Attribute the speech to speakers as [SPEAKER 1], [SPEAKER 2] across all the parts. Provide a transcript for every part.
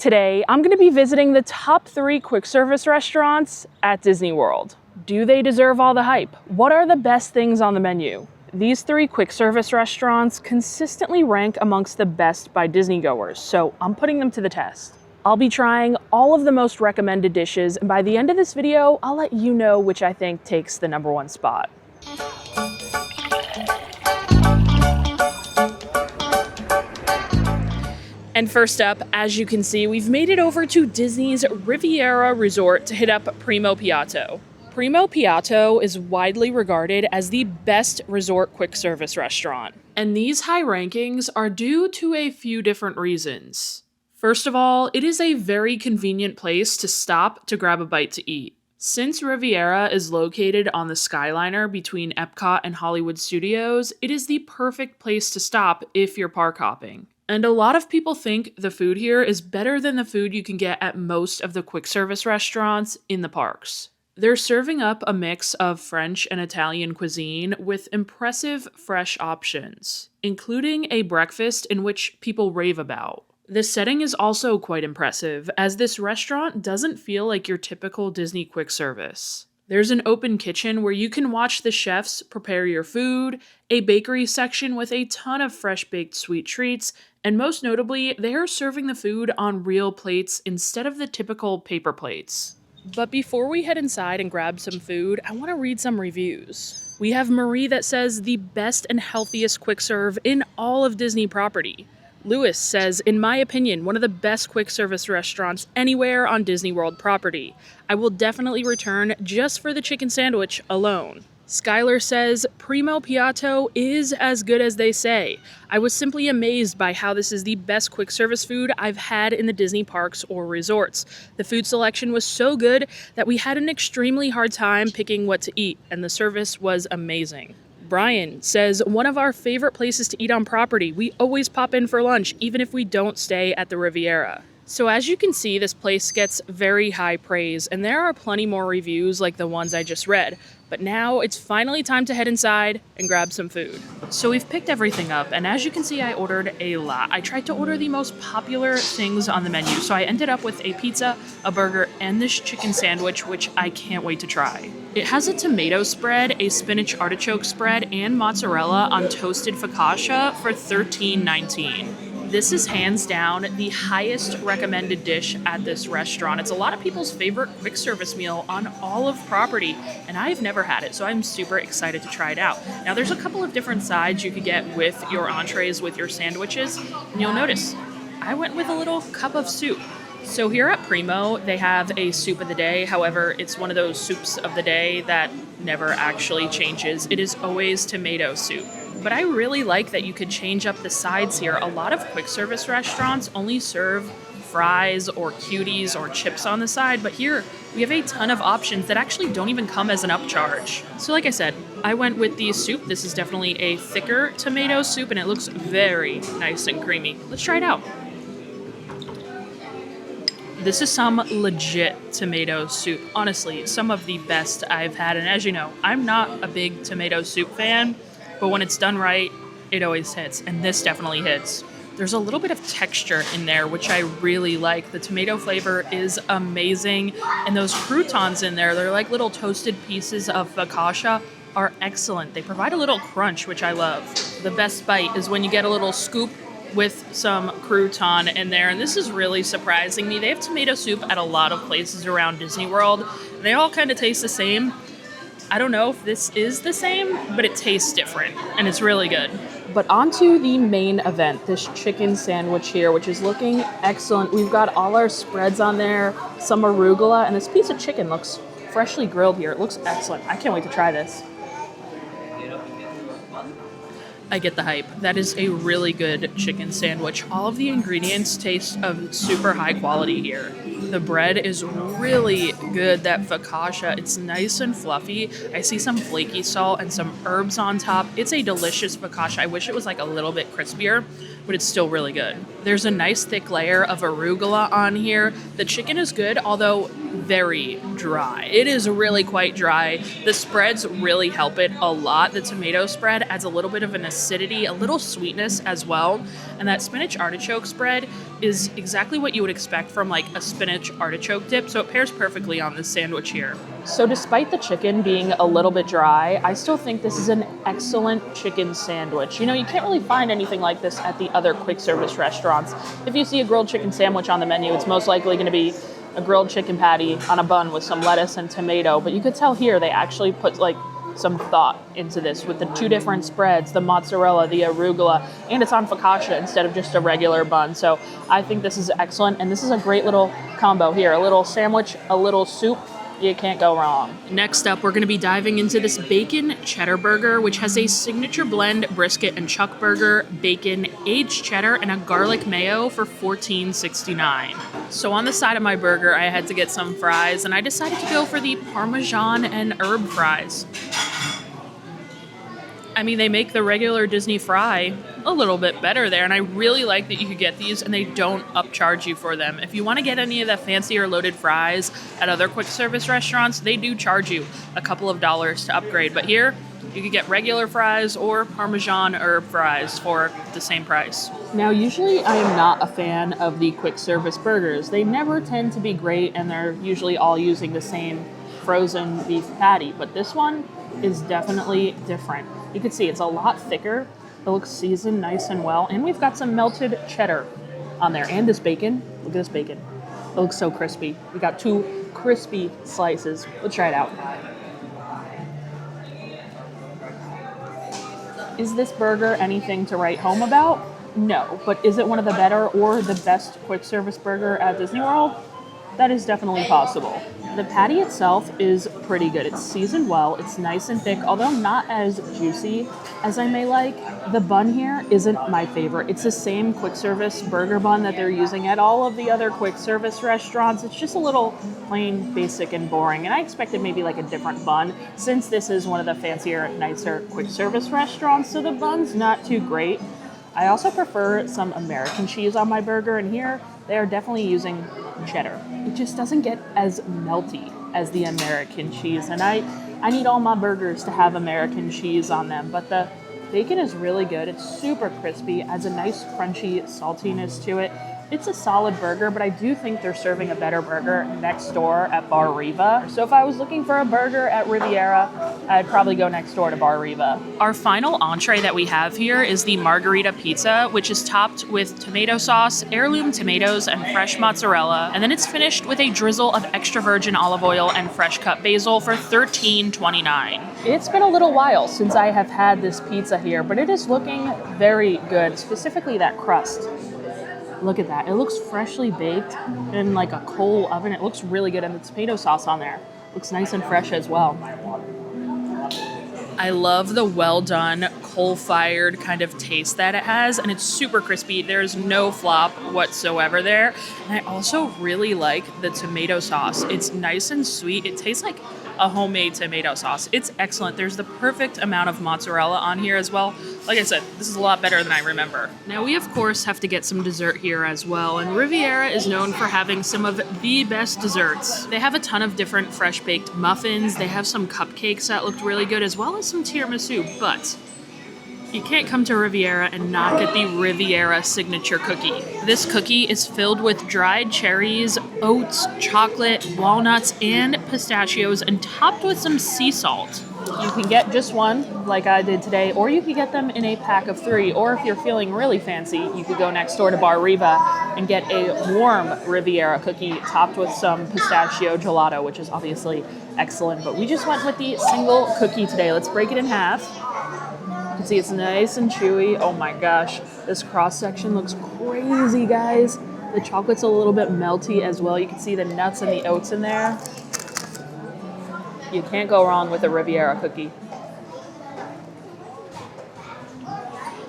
[SPEAKER 1] Today, I'm going to be visiting the top 3 quick service restaurants at Disney World. Do they deserve all the hype? What are the best things on the menu? These 3 quick service restaurants consistently rank amongst the best by Disney goers, so I'm putting them to the test. I'll be trying all of the most recommended dishes, and by the end of this video, I'll let you know which I think takes the #1 spot. And first up, as you can see, we've made it over to Disney's Riviera Resort to hit up Primo Piatto. Primo Piatto is widely regarded as the best resort quick service restaurant. And these high rankings are due to a few different reasons. First of all, it is a very convenient place to stop to grab a bite to eat. Since Riviera is located on the Skyliner between Epcot and Hollywood Studios, it is the perfect place to stop if you're park hopping. And a lot of people think the food here is better than the food you can get at most of the quick service restaurants in the parks. They're serving up a mix of French and Italian cuisine with impressive fresh options, including a breakfast in which people rave about. The setting is also quite impressive, as this restaurant doesn't feel like your typical Disney quick service. There's an open kitchen where you can watch the chefs prepare your food, a bakery section with a ton of fresh baked sweet treats, and most notably, they are serving the food on real plates instead of the typical paper plates. But before we head inside and grab some food, I want to read some reviews. We have Marie that says the best and healthiest quick serve in all of Disney property. Lewis says, in my opinion, one of the best quick service restaurants anywhere on Disney World property. I will definitely return just for the chicken sandwich alone. Skylar says, Primo Piatto is as good as they say. I was simply amazed by how this is the best quick service food I've had in the Disney parks or resorts. The food selection was so good that we had an extremely hard time picking what to eat, and the service was amazing. Brian says, one of our favorite places to eat on property. We always pop in for lunch, even if we don't stay at the Riviera. So as you can see, this place gets very high praise, and there are plenty more reviews like the ones I just read. But now it's finally time to head inside and grab some food. So we've picked everything up, and as you can see, I ordered a lot. I tried to order the most popular things on the menu, so I ended up with a pizza, a burger, and this chicken sandwich, which I can't wait to try. It has a tomato spread, a spinach artichoke spread, and mozzarella on toasted focaccia for $13.19. This is hands down the highest recommended dish at this restaurant. It's a lot of people's favorite quick service meal on all of property, and I've never had it, so I'm super excited to try it out. Now, there's a couple of different sides you could get with your entrees, with your sandwiches, and you'll notice I went with a little cup of soup. So here at Primo, they have a soup of the day. However, it's one of those soups of the day that never actually changes. It is always tomato soup. But I really like that you could change up the sides here. A lot of quick service restaurants only serve fries or cuties or chips on the side, but here we have a ton of options that actually don't even come as an upcharge. So like I said, I went with the soup. This is definitely a thicker tomato soup, and it looks very nice and creamy. Let's try it out. This is some legit tomato soup. Honestly, some of the best I've had. And as you know, I'm not a big tomato soup fan, but when it's done right, it always hits, and this definitely hits. There's a little bit of texture in there, which I really like. The tomato flavor is amazing, and those croutons in there, they're like little toasted pieces of focaccia, are excellent. They provide a little crunch, which I love. The best bite is when you get a little scoop with some crouton in there, and this is really surprising me. They have tomato soup at a lot of places around Disney World, and they all kind of taste the same. I don't know if this is the same, but it tastes different, and it's really good. But on to the main event, this chicken sandwich here, which is looking excellent. We've got all our spreads on there, some arugula, and this piece of chicken looks freshly grilled here. It looks excellent. I can't wait to try this. I get the hype. That is a really good chicken sandwich. All of the ingredients taste of super high quality here. The bread is really good, that focaccia. It's nice and fluffy. I see some flaky salt and some herbs on top. It's a delicious focaccia. I wish it was like a little bit crispier, but it's still really good. There's a nice thick layer of arugula on here. The chicken is good, although very dry. It is really quite dry. The spreads really help it a lot. The tomato spread adds a little bit of an acidity, a little sweetness as well. And that spinach artichoke spread is exactly what you would expect from like a spinach artichoke dip. So it pairs perfectly on this sandwich here. So despite the chicken being a little bit dry, I still think this is an excellent chicken sandwich. You know, you can't really find anything like this at the other quick service restaurants. If you see a grilled chicken sandwich on the menu, it's most likely going to be a grilled chicken patty on a bun with some lettuce and tomato. But you could tell here they actually put like some thought into this with the two different spreads, the mozzarella, the arugula, and it's on focaccia instead of just a regular bun. So I think this is excellent, and this is a great little combo here. A little sandwich, a little soup. You can't go wrong. Next up, we're going to be diving into this bacon cheddar burger, which has a signature blend brisket and chuck burger, bacon, aged cheddar, and a garlic mayo for $14.69. So on the side of my burger, I had to get some fries, and I decided to go for the Parmesan and herb fries. I mean, they make the regular Disney fry a little bit better there, and I really like that you could get these and they don't upcharge you for them. If you want to get any of the fancier loaded fries at other quick service restaurants, they do charge you a couple of dollars to upgrade. But here, you could get regular fries or Parmesan herb fries for the same price. Now, usually I am not a fan of the quick service burgers. They never tend to be great, and they're usually all using the same frozen beef patty. But this one is definitely different. You can see it's a lot thicker. It looks seasoned nice and well. And we've got some melted cheddar on there. And this bacon. Look at this bacon. It looks so crispy. We got two crispy slices. Let's try it out. Is this burger anything to write home about? No. But is it one of the better or the best quick service burger at Disney World? That is definitely possible. The patty itself is pretty good. It's seasoned well. It's nice and thick, although not as juicy as I may like. The bun here isn't my favorite. It's the same quick service burger bun that they're using at all of the other quick service restaurants. It's just a little plain, basic, and boring. And I expected maybe like a different bun since this is one of the fancier, nicer quick service restaurants. So the bun's not too great. I also prefer some American cheese on my burger, and here they are definitely using cheddar. It just doesn't get as melty as the American cheese, and I need all my burgers to have American cheese on them, but the bacon is really good. It's super crispy, adds a nice crunchy saltiness to it. It's a solid burger, but I do think they're serving a better burger next door at Bar Riva. So if I was looking for a burger at Riviera, I'd probably go next door to Bar Riva. Our final entree that we have here is the margarita pizza, which is topped with tomato sauce, heirloom tomatoes, and fresh mozzarella. And then it's finished with a drizzle of extra virgin olive oil and fresh cut basil for $13.29. It's been a little while since I have had this pizza here, but it is looking very good, specifically that crust. Look at that. It looks freshly baked in like a coal oven. It looks really good, and the tomato sauce on there looks nice and fresh as well. I love the well done coal-fired kind of taste that it has, and it's super crispy. There's no flop whatsoever there. And I also really like the tomato sauce. It's nice and sweet. It tastes like a homemade tomato sauce. It's excellent. There's the perfect amount of mozzarella on here as well. Like I said, this is a lot better than I remember. Now we of course have to get some dessert here as well, and Riviera is known for having some of the best desserts. They have a ton of different fresh baked muffins. They have some cupcakes that looked really good, as well as some tiramisu, but you can't come to Riviera and not get the Riviera signature cookie. This cookie is filled with dried cherries, oats, chocolate, walnuts, and pistachios, and topped with some sea salt. You can get just one, like I did today, or you could get them in a pack of 3. Or if you're feeling really fancy, you could go next door to Bar Riva and get a warm Riviera cookie topped with some pistachio gelato, which is obviously excellent. But we just went with the single cookie today. Let's break it in half. You can see it's nice and chewy. Oh my gosh, this cross section looks crazy, guys. The chocolate's a little bit melty as well. You can see the nuts and the oats in there. You can't go wrong with a Riviera cookie.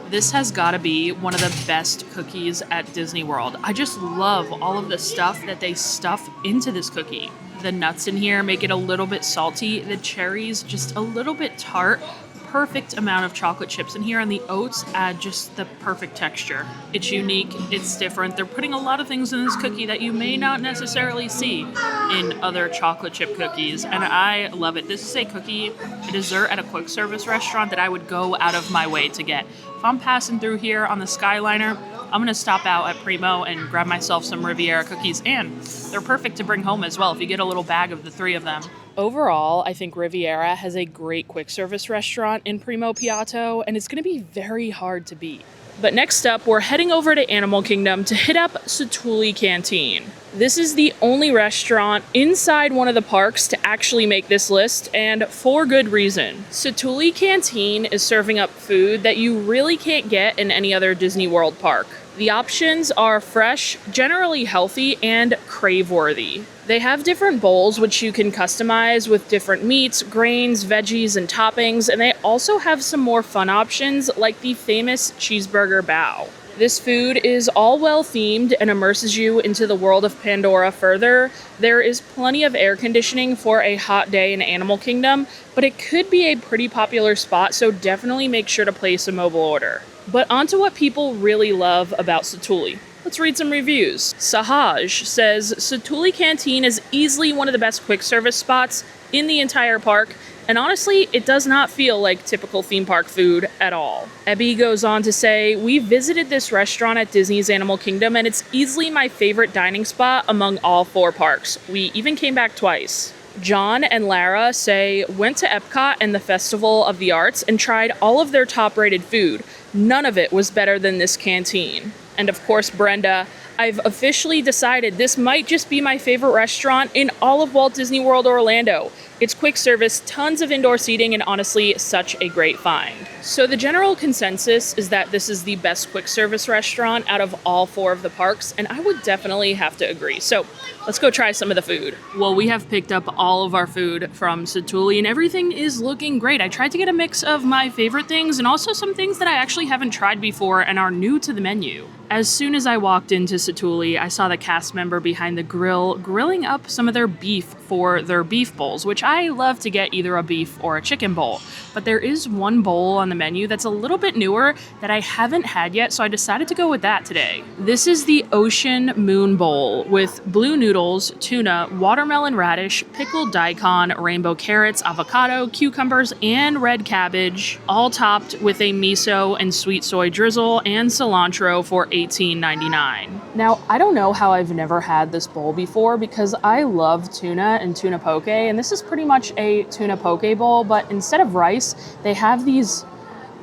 [SPEAKER 1] This has got to be one of the best cookies at Disney World. I just love all of the stuff that they stuff into this cookie. The nuts in here make it a little bit salty. The cherries just a little bit tart. perfect amount of chocolate chips in here, and the oats add just the perfect texture. It's unique, it's different. They're putting a lot of things in this cookie that you may not necessarily see in other chocolate chip cookies, and I love it. This is a dessert at a quick service restaurant that I would go out of my way to get. If I'm passing through here on the Skyliner, I'm going to stop out at Primo and grab myself some Riviera cookies, and they're perfect to bring home as well if you get a little bag of the 3 of them. Overall, I think Riviera has a great quick service restaurant in Primo Piatto, and it's going to be very hard to beat. But next up, we're heading over to Animal Kingdom to hit up Satu'li Canteen. This is the only restaurant inside one of the parks to actually make this list, and for good reason. Satu'li Canteen is serving up food that you really can't get in any other Disney World park. The options are fresh, generally healthy, and crave-worthy. They have different bowls which you can customize with different meats, grains, veggies, and toppings, and they also have some more fun options like the famous cheeseburger bao. This food is all well themed and immerses you into the world of Pandora further. There is plenty of air conditioning for a hot day in Animal Kingdom, but it could be a pretty popular spot, so definitely make sure to place a mobile order. But onto what people really love about Satu'li. Let's read some reviews. Sahaj says, Satu'li Canteen is easily one of the best quick service spots in the entire park, and honestly, it does not feel like typical theme park food at all. Ebby goes on to say, we visited this restaurant at Disney's Animal Kingdom, and it's easily my favorite dining spot among all 4 parks. We even came back twice. John and Lara say, went to Epcot and the Festival of the Arts and tried all of their top-rated food. None of it was better than this canteen. And of course, Brenda, I've officially decided this might just be my favorite restaurant in all of Walt Disney World Orlando. It's quick service, tons of indoor seating, and honestly, such a great find. So the general consensus is that this is the best quick service restaurant out of all 4 of the parks, and I would definitely have to agree. So let's go try some of the food. Well, we have picked up all of our food from Satu'li, and everything is looking great. I tried to get a mix of my favorite things and also some things that I actually haven't tried before and are new to the menu. As soon as I walked into Satu'li, I saw the cast member behind the grill grilling up some of their beef for their beef bowls, which I love to get either a beef or a chicken bowl. But there is one bowl on the menu that's a little bit newer that I haven't had yet, so I decided to go with that today. This is the Ocean Moon Bowl with blue noodles, tuna, watermelon radish, pickled daikon, rainbow carrots, avocado, cucumbers, and red cabbage, all topped with a miso and sweet soy drizzle and cilantro for $18.99. Now, I don't know how I've never had this bowl before because I love tuna and tuna poke, and this is pretty much a tuna poke bowl, but instead of rice, they have these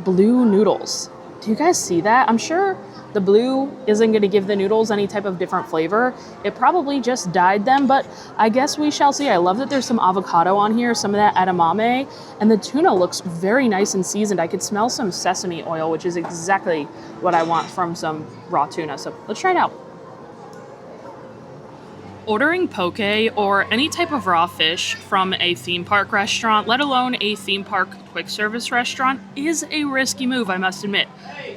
[SPEAKER 1] blue noodles. Do you guys see that? I'm sure the blue isn't going to give the noodles any type of different flavor. It probably just dyed them, but I guess we shall see. I love that there's some avocado on here, some of that edamame, and the tuna looks very nice and seasoned. I could smell some sesame oil, which is exactly what I want from some raw tuna. So let's try it out. Ordering poke or any type of raw fish from a theme park restaurant, let alone a theme park quick service restaurant, is a risky move, I must admit.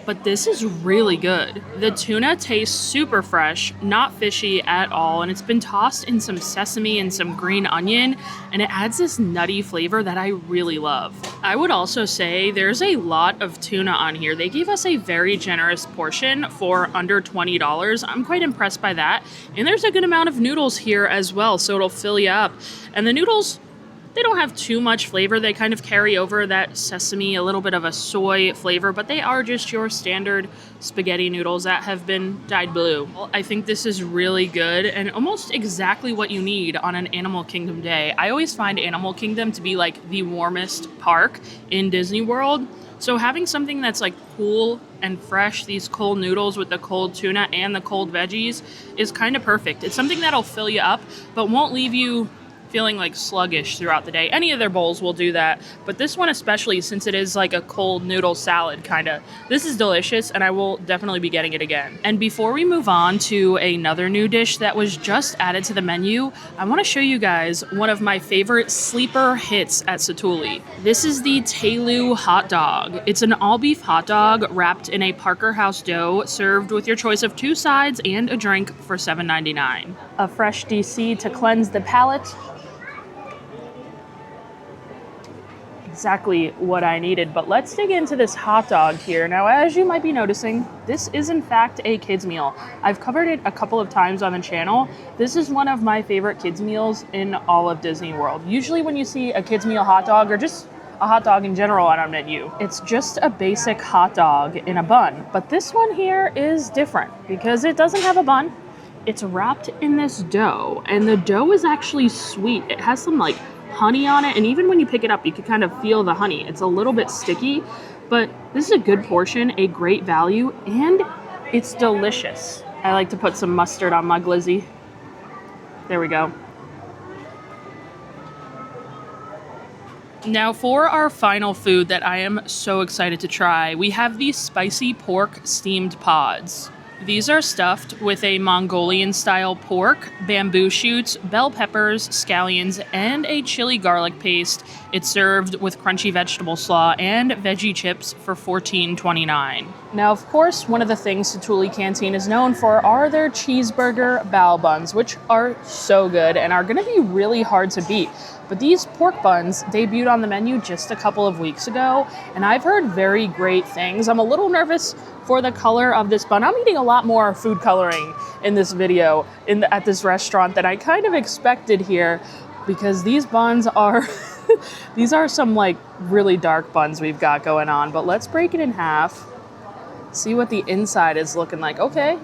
[SPEAKER 1] But this is really good. The tuna tastes super fresh, not fishy at all, and it's been tossed in some sesame and some green onion, and it adds this nutty flavor that I really love. I would also say there's a lot of tuna on here. They gave us a very generous portion for under $20. I'm quite impressed by that. And there's a good amount of noodles here as well, so it'll fill you up. And the noodles, they don't have too much flavor. They kind of carry over that sesame, a little bit of a soy flavor, but they are just your standard spaghetti noodles that have been dyed blue. Well, I think this is really good and almost exactly what you need on an Animal Kingdom day. I always find Animal Kingdom to be like the warmest park in Disney World. So having something that's like cool and fresh, these cold noodles with the cold tuna and the cold veggies, is kind of perfect. It's something that'll fill you up, but won't leave you feeling like sluggish throughout the day. Any of their bowls will do that, but this one especially, since it is like a cold noodle salad kind of, this is delicious and I will definitely be getting it again. And before we move on to another new dish that was just added to the menu, I want to show you guys one of my favorite sleeper hits at Satu'li. This is the Telu hot dog. It's an all beef hot dog wrapped in a Parker House dough, served with your choice of 2 sides and a drink for $7.99. A fresh DC to cleanse the palate. exactly what I needed. But let's dig into this hot dog here. Now, as you might be noticing, this is in fact a kids meal. I've covered it a couple of times on the channel. This is one of my favorite kids meals in all of Disney World. Usually when you see a kids meal hot dog, or just a hot dog in general on our menu, it's just a basic hot dog in a bun. But this one here is different because it doesn't have a bun. It's wrapped in this dough, and the dough is actually sweet. It has some like honey on it, and even when you pick it up, you can kind of feel the honey. It's a little bit sticky, but this is a good portion, a great value, and it's delicious. I like to put some mustard on my glizzy. There we go. Now for our final food that I am so excited to try, we have these spicy pork steamed pods. These are stuffed with a Mongolian-style pork, bamboo shoots, bell peppers, scallions, and a chili garlic paste. It's served with crunchy vegetable slaw and veggie chips for $14.29. Now, of course, one of the things Satu'li Canteen is known for are their cheeseburger bao buns, which are so good and are going to be really hard to beat. But these pork buns debuted on the menu just a couple of weeks ago, and I've heard very great things. I'm a little nervous for the color of this bun. I'm eating a lot more food coloring in this video at this restaurant than I kind of expected here, because these buns are these are some like really dark buns we've got going on. But let's break it in half, see what the inside is looking like. Okay,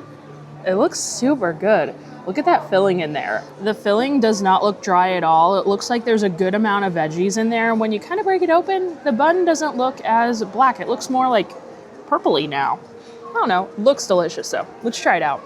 [SPEAKER 1] it looks super good. Look at that filling in there. The filling does not look dry at all. It looks like there's a good amount of veggies in there. When you kind of break it open, the bun doesn't look as black. It looks more like purpley now. I don't know. Looks delicious though. Let's try it out.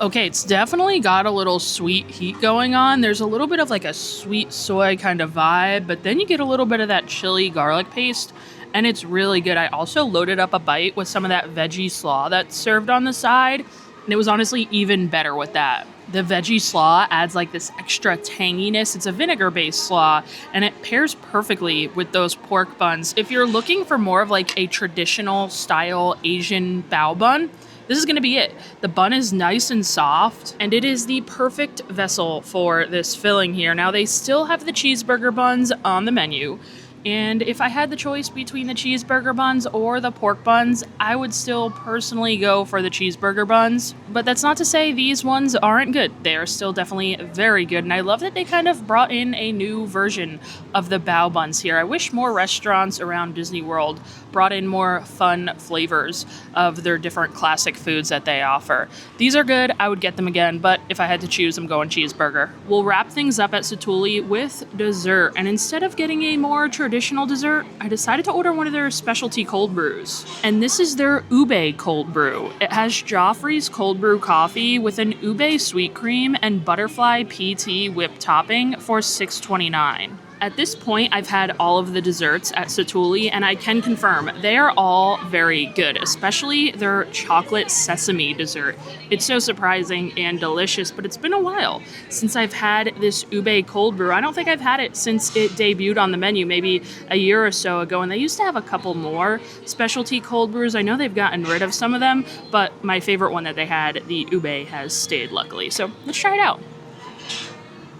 [SPEAKER 1] Okay, it's definitely got a little sweet heat going on. There's a little bit of like a sweet soy kind of vibe, but then you get a little bit of that chili garlic paste, and it's really good. I also loaded up a bite with some of that veggie slaw that's served on the side, and it was honestly even better with that. The veggie slaw adds like this extra tanginess. It's a vinegar-based slaw, and it pairs perfectly with those pork buns. If you're looking for more of like a traditional style Asian bao bun, this is gonna be it. The bun is nice and soft, and it is the perfect vessel for this filling here. Now, they still have the cheeseburger buns on the menu, and if I had the choice between the cheeseburger buns or the pork buns, I would still personally go for the cheeseburger buns. But that's not to say these ones aren't good. They are still definitely very good, and I love that they kind of brought in a new version of the bao buns here. I wish more restaurants around Disney World brought in more fun flavors of their different classic foods that they offer. These are good. I would get them again, but if I had to choose, I'm going cheeseburger. We'll wrap things up at Satu'li with dessert, and instead of getting a more traditional dessert, I decided to order one of their specialty cold brews. And this is their ube cold brew. It has Joffrey's cold brew coffee with an ube sweet cream and butterfly PT whipped topping for $6.29. At this point, I've had all of the desserts at Satu'li, and I can confirm they are all very good, especially their chocolate sesame dessert. It's so surprising and delicious, but it's been a while since I've had this ube cold brew. I don't think I've had it since it debuted on the menu, maybe a year or so ago, and they used to have a couple more specialty cold brews. I know they've gotten rid of some of them, but my favorite one that they had, the ube, has stayed, luckily. So let's try it out.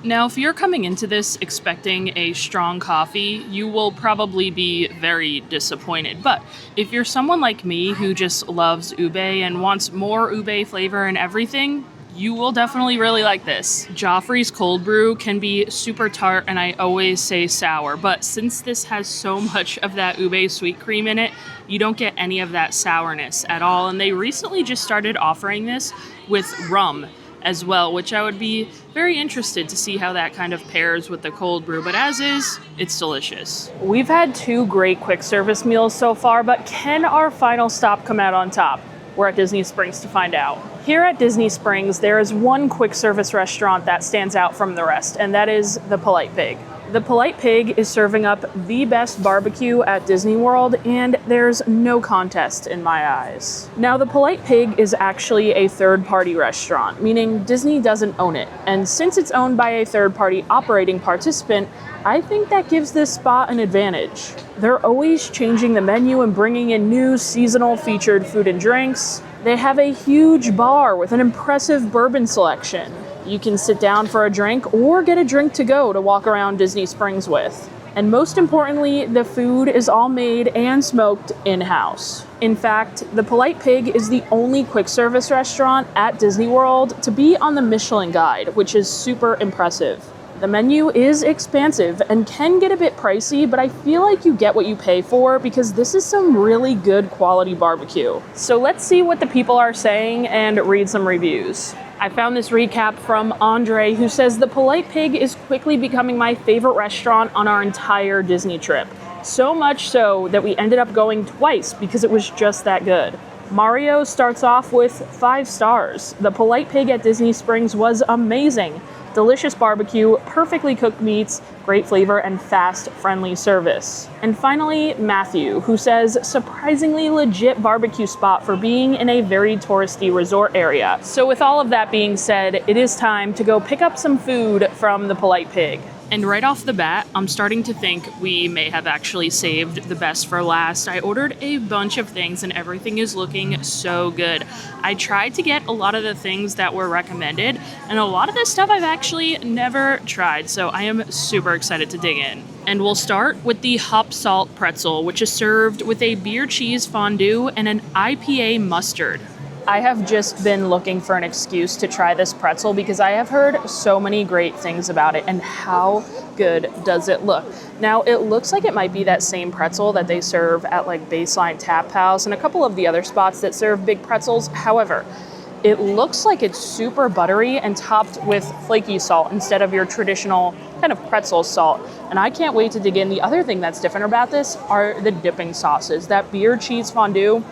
[SPEAKER 1] Now, if you're coming into this expecting a strong coffee, you will probably be very disappointed. But if you're someone like me who just loves ube and wants more ube flavor in everything, you will definitely really like this. Joffrey's cold brew can be super tart, and I always say sour, but since this has so much of that ube sweet cream in it, you don't get any of that sourness at all. And they recently just started offering this with rum as well, which I would be very interested to see how that kind of pairs with the cold brew, but as is, it's delicious. We've had 2 great quick service meals so far, but can our final stop come out on top? We're at Disney Springs to find out. Here at Disney Springs, there is one quick service restaurant that stands out from the rest, and that is the Polite Pig. The Polite Pig is serving up the best barbecue at Disney World, and there's no contest in my eyes. Now, the Polite Pig is actually a third-party restaurant, meaning Disney doesn't own it. And since it's owned by a third-party operating participant, I think that gives this spot an advantage. They're always changing the menu and bringing in new seasonal featured food and drinks. They have a huge bar with an impressive bourbon selection. You can sit down for a drink or get a drink to go to walk around Disney Springs with. And most importantly, the food is all made and smoked in-house. In fact, the Polite Pig is the only quick service restaurant at Disney World to be on the Michelin Guide, which is super impressive. The menu is expansive and can get a bit pricey, but I feel like you get what you pay for because this is some really good quality barbecue. So let's see what the people are saying and read some reviews. I found this recap from Andre, who says the Polite Pig is quickly becoming my favorite restaurant on our entire Disney trip. So much so that we ended up going twice because it was just that good. Mario starts off with 5 stars. The Polite Pig at Disney Springs was amazing. Delicious barbecue, perfectly cooked meats, great flavor, and fast, friendly service. And finally, Matthew, who says, surprisingly legit barbecue spot for being in a very touristy resort area. So with all of that being said, it is time to go pick up some food from the Polite Pig. And right off the bat, I'm starting to think we may have actually saved the best for last. I ordered a bunch of things and everything is looking so good. I tried to get a lot of the things that were recommended, and a lot of this stuff I've actually never tried, so I am super excited to dig in. And we'll start with the hop salt pretzel, which is served with a beer cheese fondue and an IPA mustard. I have just been looking for an excuse to try this pretzel because I have heard so many great things about it, and how good does it look? Now, it looks like it might be that same pretzel that they serve at like Baseline Tap House and a couple of the other spots that serve big pretzels. However, it looks like it's super buttery and topped with flaky salt instead of your traditional kind of pretzel salt. And I can't wait to dig in. The other thing that's different about this are the dipping sauces. That beer cheese fondue,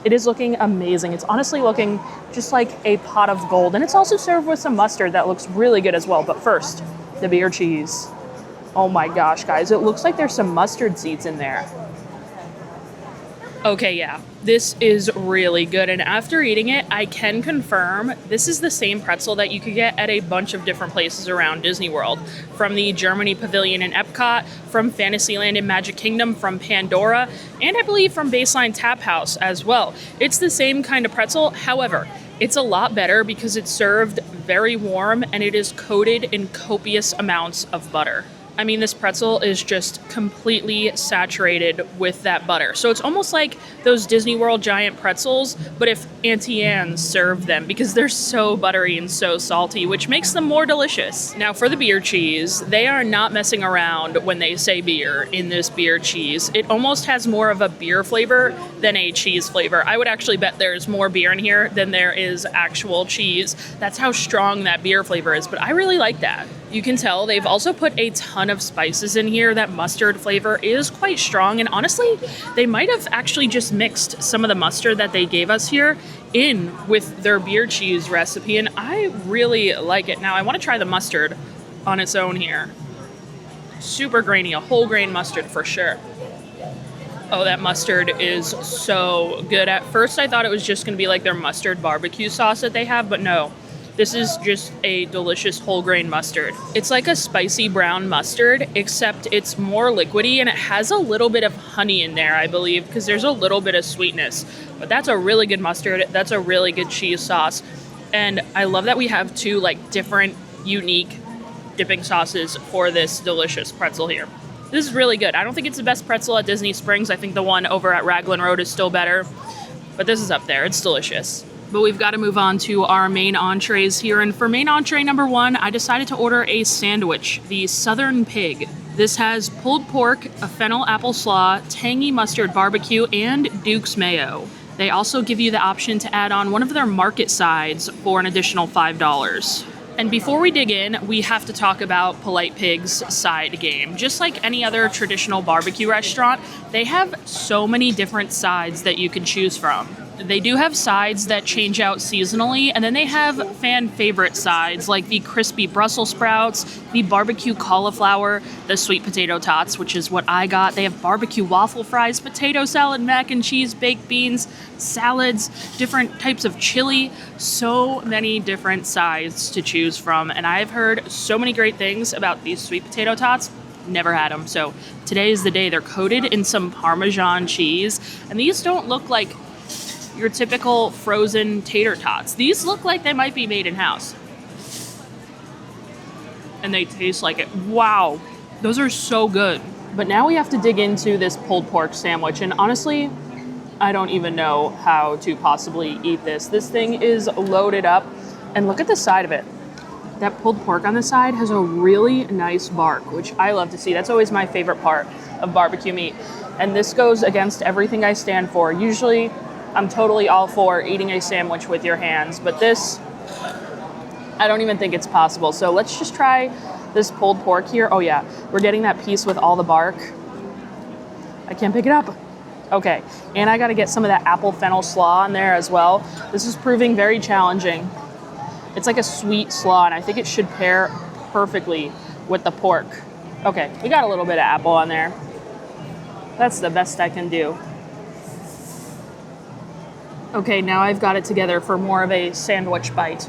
[SPEAKER 1] it is looking amazing. It's honestly looking just like a pot of gold. And it's also served with some mustard that looks really good as well. But first, the beer cheese. Oh my gosh, guys, it looks like there's some mustard seeds in there. Okay, yeah, this is really good. And after eating it, I can confirm this is the same pretzel that you could get at a bunch of different places around Disney World. From the Germany Pavilion in Epcot, from Fantasyland in Magic Kingdom, from Pandora, and I believe from Baseline Tap House as well. It's the same kind of pretzel. However, it's a lot better because it's served very warm and it is coated in copious amounts of butter. I mean, this pretzel is just completely saturated with that butter. So it's almost like those Disney World giant pretzels, but if Auntie Anne served them, because they're so buttery and so salty, which makes them more delicious. Now for the beer cheese, they are not messing around when they say beer in this beer cheese. It almost has more of a beer flavor than a cheese flavor. I would actually bet there's more beer in here than there is actual cheese. That's how strong that beer flavor is, but I really like that. You can tell they've also put a ton of spices in here. That mustard flavor is quite strong, and honestly, they might have actually just mixed some of the mustard that they gave us here in with their beer cheese recipe, and I really like it. Now, I want to try the mustard on its own here. Super grainy, a whole grain mustard for sure. Oh, that mustard is so good. At first, I thought it was just going to be like their mustard barbecue sauce that they have, but no. This is just a delicious whole grain mustard. It's like a spicy brown mustard, except it's more liquidy and it has a little bit of honey in there, I believe, because there's a little bit of sweetness. But that's a really good mustard. That's a really good cheese sauce. And I love that we have two like different, unique dipping sauces for this delicious pretzel here. This is really good. I don't think it's the best pretzel at Disney Springs. I think the one over at Raglan Road is still better. But this is up there. It's delicious. But we've got to move on to our main entrees here. And for main entree number 1, I decided to order a sandwich, the Southern Pig. This has pulled pork, a fennel apple slaw, tangy mustard barbecue, and Duke's mayo. They also give you the option to add on one of their market sides for an additional $5. And before we dig in, we have to talk about Polite Pig's side game. Just like any other traditional barbecue restaurant, they have so many different sides that you can choose from. They do have sides that change out seasonally, and then they have fan favorite sides like the crispy Brussels sprouts, the barbecue cauliflower, the sweet potato tots, which is what I got. They have barbecue waffle fries, potato salad, mac and cheese, baked beans, salads, different types of chili, so many different sides to choose from. And I've heard so many great things about these sweet potato tots. Never had them. So today is the day. They're coated in some Parmesan cheese, and these don't look like your typical frozen tater tots. These look like they might be made in-house. And they taste like it. Wow, those are so good. But now we have to dig into this pulled pork sandwich. And honestly, I don't even know how to possibly eat this. This thing is loaded up. And look at the side of it. That pulled pork on the side has a really nice bark, which I love to see. That's always my favorite part of barbecue meat. And this goes against everything I stand for. Usually, I'm totally all for eating a sandwich with your hands. But this, I don't even think it's possible. So let's just try this pulled pork here. Oh yeah, we're getting that piece with all the bark. I can't pick it up. Okay, and I gotta get some of that apple fennel slaw in there as well. This is proving very challenging. It's like a sweet slaw, and I think it should pair perfectly with the pork. Okay, we got a little bit of apple on there. That's the best I can do. Okay, now I've got it together for more of a sandwich bite.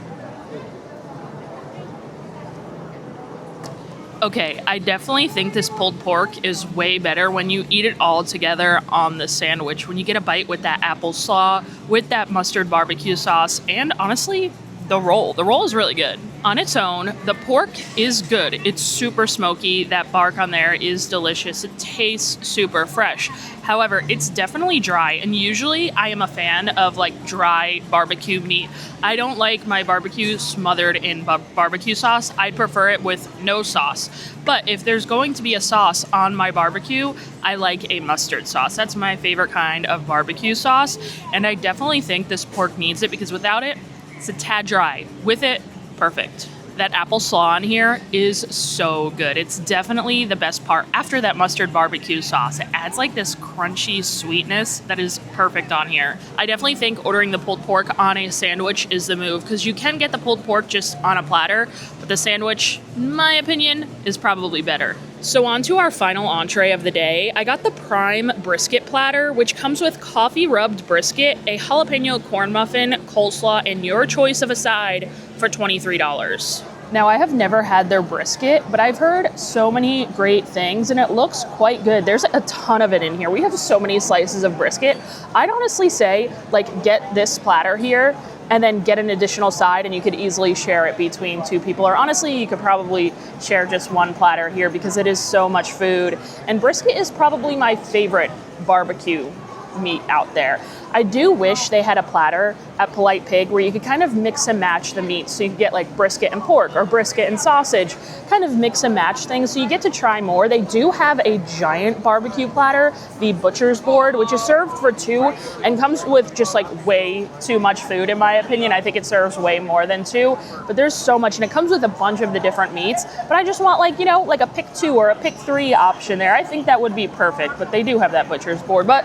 [SPEAKER 1] Okay, I definitely think this pulled pork is way better when you eat it all together on the sandwich. When you get a bite with that apple slaw, with that mustard barbecue sauce, and honestly, the roll. The roll is really good. On its own, the pork is good. It's super smoky. That bark on there is delicious. It tastes super fresh. However, it's definitely dry, and usually I am a fan of like dry barbecue meat. I don't like my barbecue smothered in barbecue sauce. I prefer it with no sauce. But if there's going to be a sauce on my barbecue, I like a mustard sauce. That's my favorite kind of barbecue sauce, and I definitely think this pork needs it because without it, it's a tad dry. With it, perfect. That apple slaw on here is so good. It's definitely the best part after that mustard barbecue sauce. It adds like this crunchy sweetness that is perfect on here. I definitely think ordering the pulled pork on a sandwich is the move because you can get the pulled pork just on a platter, but the sandwich, in my opinion, is probably better. So on to our final entree of the day. I got the prime brisket platter, which comes with coffee rubbed brisket, a jalapeno corn muffin, coleslaw, and your choice of a side for $23. Now, I have never had their brisket, but I've heard so many great things, and it looks quite good. There's a ton of it in here. We have so many slices of brisket. I'd honestly say, like, get this platter here and then get an additional side, and you could easily share it between two people. Or honestly, you could probably share just one platter here because it is so much food. And brisket is probably my favorite barbecue meat out there. I do wish they had a platter at Polite Pig where you could kind of mix and match the meats. So you could get like brisket and pork or brisket and sausage, kind of mix and match things so you get to try more. They do have a giant barbecue platter, the butcher's board, which is served for two and comes with just like way too much food in my opinion. I think it serves way more than two, but there's so much and it comes with a bunch of the different meats. But I just want like, you know, like a pick two or a pick three option there. I think that would be perfect, but they do have that butcher's board. But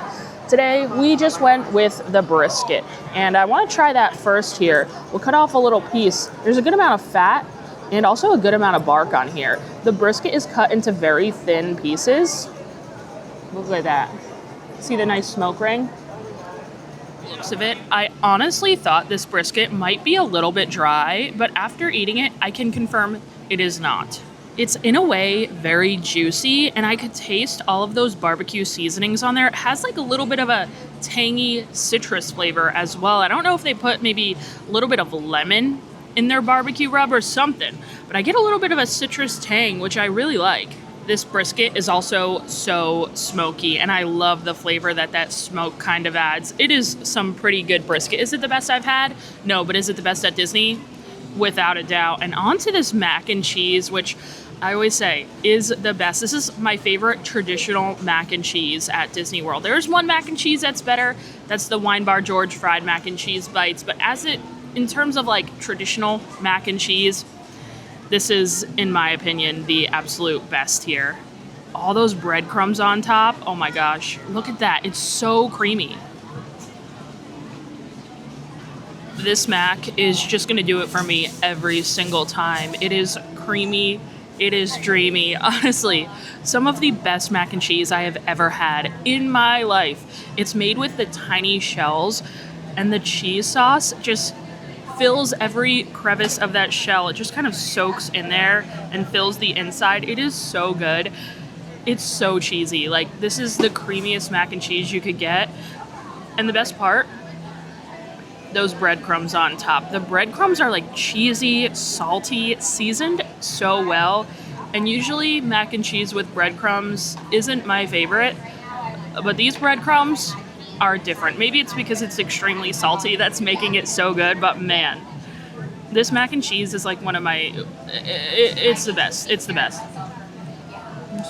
[SPEAKER 1] today, we just went with the brisket, and I want to try that first here. We'll cut off a little piece. There's a good amount of fat and also a good amount of bark on here. The brisket is cut into very thin pieces. Look at that. See the nice smoke ring? Looks of it, I honestly thought this brisket might be a little bit dry, but after eating it, I can confirm it is not. It's in a way very juicy, and I could taste all of those barbecue seasonings on there. It has like a little bit of a tangy citrus flavor as well. I don't know if they put maybe a little bit of lemon in their barbecue rub or something, but I get a little bit of a citrus tang, which I really like. This brisket is also so smoky, and I love the flavor that that smoke kind of adds. It is some pretty good brisket. Is it the best I've had? No, but is it the best at Disney? Without a doubt. And onto this mac and cheese, which I always say is the best. This is my favorite traditional mac and cheese at Disney World. There's one mac and cheese that's better. That's the Wine Bar George fried mac and cheese bites. But in terms of like traditional mac and cheese, this is, in my opinion, the absolute best here. All those breadcrumbs on top. Oh my gosh. Look at that. It's so creamy. This mac is just going to do it for me every single time. It is creamy. It is dreamy. Honestly, some of the best mac and cheese I have ever had in my life. It's made with the tiny shells, and the cheese sauce just fills every crevice of that shell. It just kind of soaks in there and fills the inside. It is so good. It's so cheesy. Like, this is the creamiest mac and cheese you could get. And the best part, those breadcrumbs on top. The breadcrumbs are like cheesy, salty, seasoned so well. And usually mac and cheese with breadcrumbs isn't my favorite, but these breadcrumbs are different. Maybe it's because it's extremely salty that's making it so good, but man, this mac and cheese is like one of my, it's the best. It's the best.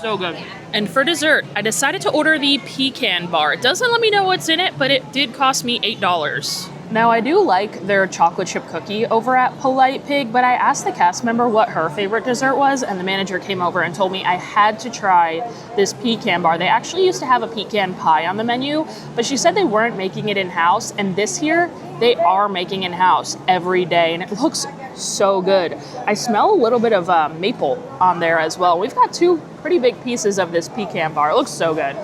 [SPEAKER 1] So good. And for dessert, I decided to order the pecan bar. It doesn't let me know what's in it, but it did cost me $8. Now, I do like their chocolate chip cookie over at Polite Pig, but I asked the cast member what her favorite dessert was, and the manager came over and told me I had to try this pecan bar. They actually used to have a pecan pie on the menu, but she said they weren't making it in-house, and this here, they are making in-house every day, and it looks so good. I smell a little bit of maple on there as well. We've got 2 pretty big pieces of this pecan bar. It looks so good.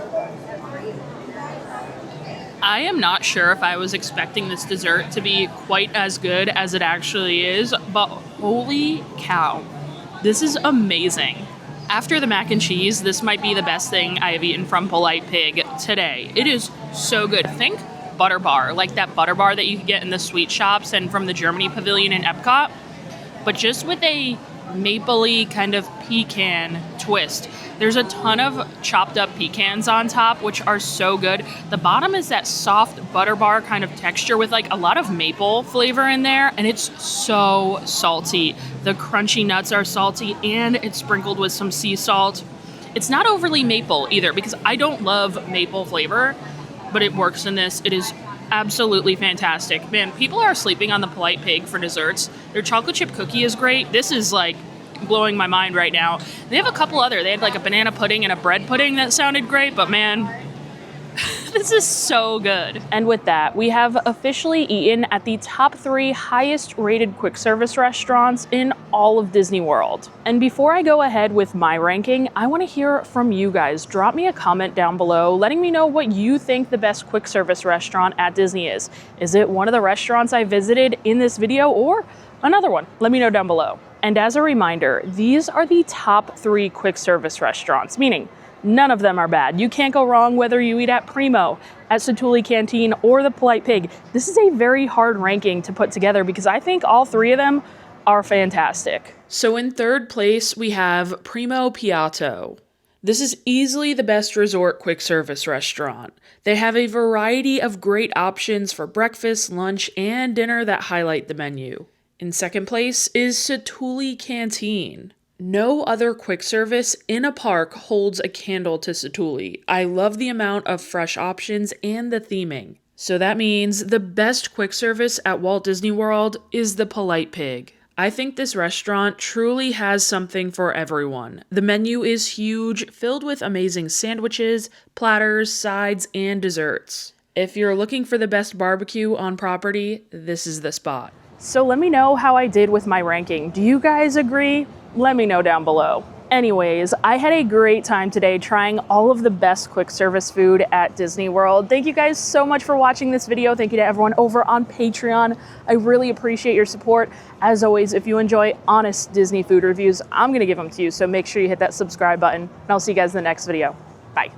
[SPEAKER 1] I am not sure if I was expecting this dessert to be quite as good as it actually is, but holy cow, this is amazing. After the mac and cheese, this might be the best thing I have eaten from Polite Pig today. It is so good. Think butter bar, like that butter bar that you can get in the sweet shops and from the Germany Pavilion in Epcot, but just with a mapley kind of pecan twist. There's a ton of chopped up pecans on top, which are so good. The bottom is that soft butter bar kind of texture with like a lot of maple flavor in there, and it's so salty. The crunchy nuts are salty, and it's sprinkled with some sea salt. It's not overly maple either, because I don't love maple flavor, but it works in this. It is absolutely fantastic. Man, people are sleeping on the Polite Pig for desserts. Their chocolate chip cookie is great. This is like blowing my mind right now. They have a couple other. They had like a banana pudding and a bread pudding that sounded great, but man, this is so good. And with that, we have officially eaten at the top 3 highest rated quick service restaurants in all of Disney World. And before I go ahead with my ranking, I want to hear from you guys. Drop me a comment down below letting me know what you think the best quick service restaurant at Disney is. Is it one of the restaurants I visited in this video or another one? Let me know down below. And as a reminder, these are the top 3 quick service restaurants, meaning none of them are bad. You can't go wrong whether you eat at Primo, at Satu'li Canteen, or the Polite Pig. This is a very hard ranking to put together because I think all 3 of them are fantastic. So in third place, we have Primo Piatto. This is easily the best resort quick service restaurant. They have a variety of great options for breakfast, lunch, and dinner that highlight the menu. In second place is Satu'li Canteen. No other quick service in a park holds a candle to Satu'li. I love the amount of fresh options and the theming. So that means the best quick service at Walt Disney World is the Polite Pig. I think this restaurant truly has something for everyone. The menu is huge, filled with amazing sandwiches, platters, sides, and desserts. If you're looking for the best barbecue on property, this is the spot. So let me know how I did with my ranking. Do you guys agree? Let me know down below. Anyways, I had a great time today trying all of the best quick service food at Disney World. Thank you guys so much for watching this video. Thank you to everyone over on Patreon. I really appreciate your support. As always, if you enjoy honest Disney food reviews, I'm gonna give them to you. So make sure you hit that subscribe button, and I'll see you guys in the next video.